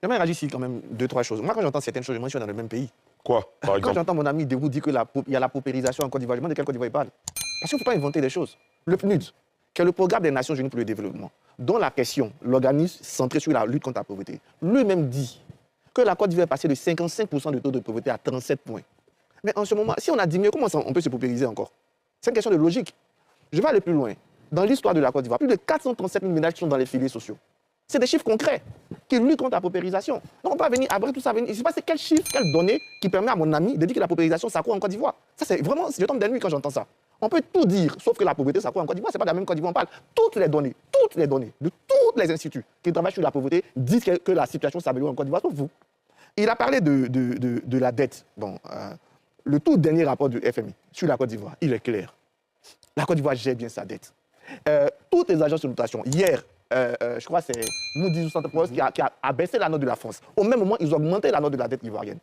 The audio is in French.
J'aimerais réagir ici quand même deux, trois choses. Moi, quand j'entends certaines choses, moi, je suis dans le même pays. Quoi, par Quand exemple? j'entends mon ami Debout dire qu'il y a la paupérisation en Côte d'Ivoire, je me demande de quelle Côte d'Ivoire il parle. Parce qu'il ne faut pas inventer des choses. Le PNUD, qui est le programme des Nations Unies pour le développement, dont la question, l'organisme centré sur la lutte contre la pauvreté, lui-même dit que la Côte d'Ivoire est passée de 55% de taux de pauvreté à 37 points. Mais en ce moment, si on a diminué, comment on peut se paupériser encore? C'est une question de logique. Je vais aller plus loin. Dans l'histoire de la Côte d'Ivoire, plus de 437 000 ménages sont dans les filets sociaux. C'est des chiffres concrets qui luttent contre la paupérisation. Donc on peut venir, après tout ça, venir. Je ne sais pas c'est quel chiffre, quelle donnée qui permet à mon ami de dire que la paupérisation s'accroît en Côte d'Ivoire. Ça, c'est vraiment, je tombe des nuits quand j'entends ça. On peut tout dire, sauf que la pauvreté s'accroît en Côte d'Ivoire. Ce n'est pas de la même Côte d'Ivoire, on parle. Toutes les données de tous les instituts qui travaillent sur la pauvreté disent que la situation s'améliore en Côte d'Ivoire, sauf vous. Il a parlé de la dette. Bon, le tout dernier rapport du FMI sur la Côte d'Ivoire, il est clair. La Côte d'Ivoire gère bien sa dette. Toutes les agences de notation, hier, je crois que c'est Moody's qui a abaissé la note de la France. Au même moment, ils ont augmenté la note de la dette ivoirienne.